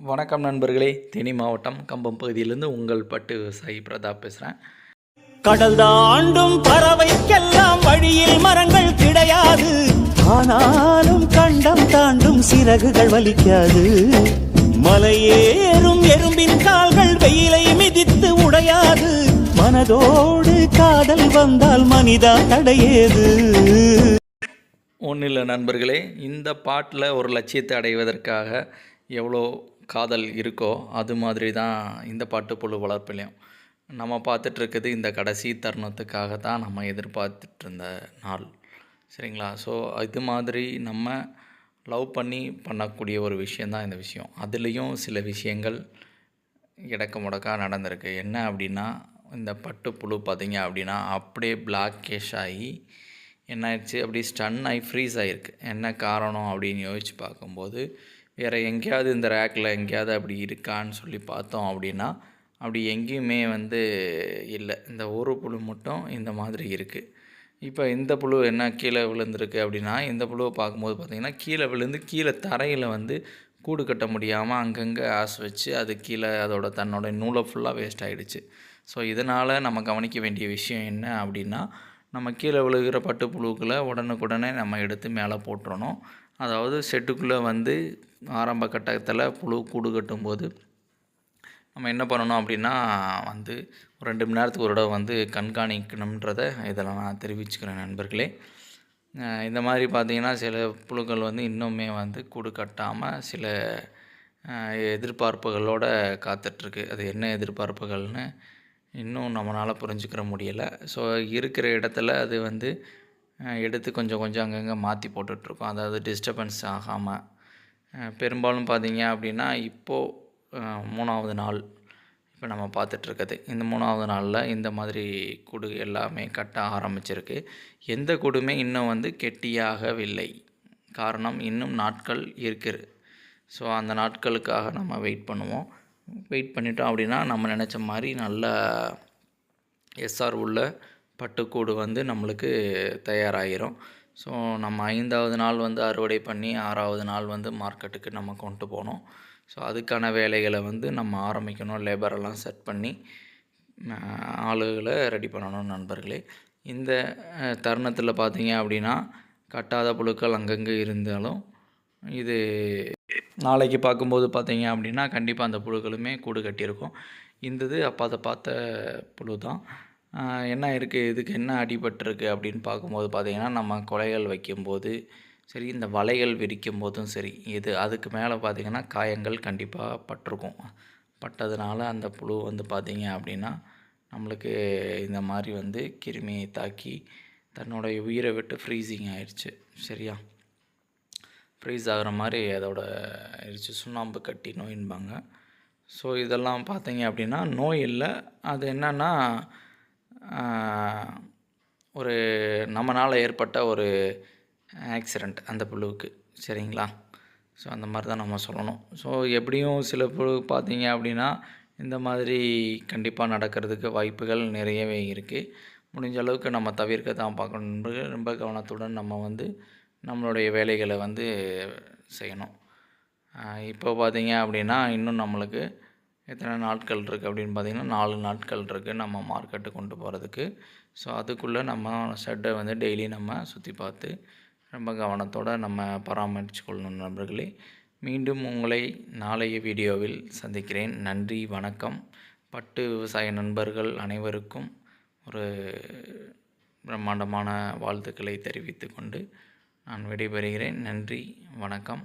வணக்கம் நண்பர்களே. தேனி மாவட்டம் கம்பம் பகுதியிலிருந்து உங்கள் பட்டு விவசாயி பிரதாப் பேசுகிறேன். கடல் தாண்டும் பறவைக்கெல்லாம் வழியில் மரங்கள் கிடையாது, ஆனாலும் கண்டம் தாண்டும் சிறகுகள் வலிக்காது. மலையேறும் எறும்பின் கால்கள் வெயிலை மிதித்து உடையாது, மனதோடு காதல் வந்தால் மனிதா தடையேது. ஒன்றும் இல்லை நண்பர்களே, இந்த பாட்டில் ஒரு லட்சியத்தை அடைவதற்காக எவ்வளோ காதல் இருக்கோ அது மாதிரி தான் இந்த பாட்டுப்புழு வளர்ப்புலையும் நம்ம பார்த்துட்ருக்குது. இந்த கடைசி தருணத்துக்காக தான் நம்ம எதிர்பார்த்துட்ருந்த நாள், சரிங்களா? ஸோ இது மாதிரி நம்ம லவ் பண்ணி பண்ணக்கூடிய ஒரு விஷயந்தான் இந்த விஷயம். அதுலேயும் சில விஷயங்கள் இடக்க முடக்கா நடந்திருக்கு. என்ன அப்படின்னா, இந்த பட்டுப்புழு பார்த்திங்க அப்படின்னா அப்படியே பிளாக்கிஷ் ஆகி என்ன ஆயிடுச்சு, அப்படி ஸ்டன் ஆகி ஃப்ரீஸ் ஆகிருக்கு. என்ன காரணம் அப்படின்னு யோசித்து பார்க்கும்போது, வேறு எங்கேயாவது இந்த ரேக்கில் எங்கேயாவது அப்படி இருக்கான்னு சொல்லி பார்த்தோம் அப்படின்னா அப்படி எங்கேயுமே இல்லை. இந்த ஒரு புழு மட்டும் இந்த மாதிரி இருக்குது. இப்போ இந்த புழு என்ன கீழே விழுந்திருக்கு அப்படின்னா, இந்த புழுவை பார்க்கும்போது பார்த்திங்கன்னா கீழே விழுந்து கீழே தரையில் கூடு கட்ட முடியாமல் அங்கங்கே ஆஸ் வச்சு அது கீழே தன்னோட நூலை ஃபுல்லாக வேஸ்ட் ஆகிடுச்சு. ஸோ இதனால் நம்ம கவனிக்க வேண்டிய விஷயம் என்ன அப்படின்னா, நம்ம கீழே விழுகிற பட்டுப்புழுக்களை உடனுக்குடனே நம்ம எடுத்து மேலே போட்டுறணும். அதாவது செட்டுக்குள்ளே ஆரம்ப கட்டத்தில் புழு கூடு கட்டும்போது நம்ம என்ன பண்ணணும் அப்படின்னா ஒரு 2 மணி நேரத்துக்கு ஒரு தடவை கண்காணிக்கணுன்றதை இதில் நான் தெரிவிச்சுக்கிறேன் நண்பர்களே. இந்த மாதிரி பார்த்திங்கன்னா சில புழுக்கள் இன்னுமே கூடு கட்டாமல் சில எதிர்பார்ப்புகளோடு காத்துட்ருக்கு. அது என்ன எதிர்பார்ப்புகள்னு இன்னும் நம்மளால் புரிஞ்சுக்கிற முடியலை. ஸோ இருக்கிற இடத்துல அது எடுத்து கொஞ்சம் கொஞ்சம் அங்கங்கே மாற்றி போட்டுட்ருக்கோம், அதாவது டிஸ்டர்பன்ஸ் ஆகாமல். பெரும்பாலும் பார்த்திங்க அப்படின்னா இப்போது 3வது நாள் இப்போ நம்ம பார்த்துட்ருக்குது. இந்த 3வது நாளில் இந்த மாதிரி கூடு எல்லாமே கட்ட ஆரம்பிச்சிருக்கு. எந்த கூடுமே இன்னும் கெட்டியாகவில்லை. காரணம், இன்னும் நாட்கள் இருக்குது. ஸோ அந்த நாட்களுக்காக நம்ம வெயிட் பண்ணுவோம். வெயிட் பண்ணிட்டோம் அப்படின்னா நம்ம நினச்ச மாதிரி நல்ல எஸ்ஆர் உள்ள பட்டுக்கூடு நம்மளுக்கு தயாராகிரும். ஸோ நம்ம 5வது நாள் அறுவடை பண்ணி 6வது நாள் மார்க்கெட்டுக்கு நம்ம கொண்டு போகணும். ஸோ அதுக்கான வேலைகளை நம்ம ஆரம்பிக்கணும். லேபரெல்லாம் செட் பண்ணி ஆளுகளை ரெடி பண்ணணும் நண்பர்களே. இந்த தருணத்தில் பார்த்திங்க அப்படின்னா கட்டாத புழுக்கள் அங்கங்கே இருந்தாலும் இது நாளைக்கு பார்க்கும்போது பார்த்திங்க அப்படின்னா கண்டிப்பாக அந்த புழுக்களுமே கூடு கட்டியிருக்கும். இந்தது அப்போ அதை பார்த்த புழு தான். என்ன இருக்குது, இதுக்கு என்ன அடிபட்டிருக்கு அப்படின்னு பார்க்கும்போது பார்த்திங்கன்னா, நம்ம கொலைகள் வைக்கும்போது சரி, இந்த வலைகள் விரிக்கும் போதும் சரி, அதுக்கு மேலே பார்த்திங்கன்னா காயங்கள் கண்டிப்பாக பட்டிருக்கும். பட்டதுனால அந்த புழு பார்த்திங்க அப்படின்னா நம்மளுக்கு இந்த மாதிரி கிருமியை தாக்கி தன்னுடைய உயிரை விட்டு ஃப்ரீசிங் ஆயிடுச்சு. சரியா, ஃப்ரீஸ் ஆகிற மாதிரி அதோட ஆயிடுச்சு. சுண்ணாம்பு கட்டி நோயின்பாங்க. ஸோ இதெல்லாம் பார்த்திங்க அப்படின்னா நோய் இல்லை, அது என்னென்னா ஒரு நம்மனால் ஏற்பட்ட ஒரு ஆக்சிடெண்ட் அந்த புழுவுக்கு, சரிங்களா? ஸோ அந்த மாதிரி தான் நம்ம சொல்லணும். ஸோ எப்படியும் சில புழு பார்த்திங்க அப்படின்னா இந்த மாதிரி கண்டிப்பாக நடக்கிறதுக்கு வாய்ப்புகள் நிறையவே இருக்குது. முடிஞ்ச அளவுக்கு நம்ம தவிர்க்க தான் பார்க்கணும். ரொம்ப கவனத்துடன் நம்ம நம்மளுடைய வேலைகளை செய்யணும். இப்போ பார்த்திங்க அப்படின்னா இன்னும் நம்மளுக்கு எத்தனை நாட்கள் இருக்குது அப்படின்னு பார்த்திங்கன்னா 4 நாட்கள் இருக்குது நம்ம மார்க்கெட்டு கொண்டு போகிறதுக்கு. ஸோ அதுக்குள்ளே நம்ம ஷெட்டை டெய்லி நம்ம சுற்றி பார்த்து ரொம்ப கவனத்தோடு நம்ம பராமரித்து கொள்ளணும் நண்பர்களே. மீண்டும் உங்களை நாளைய வீடியோவில் சந்திக்கிறேன். நன்றி, வணக்கம். பட்டு விவசாய நண்பர்கள் அனைவருக்கும் ஒரு பிரம்மாண்டமான வாழ்த்துக்களை தெரிவித்து கொண்டு நான் விடைபெறுகிறேன். நன்றி, வணக்கம்.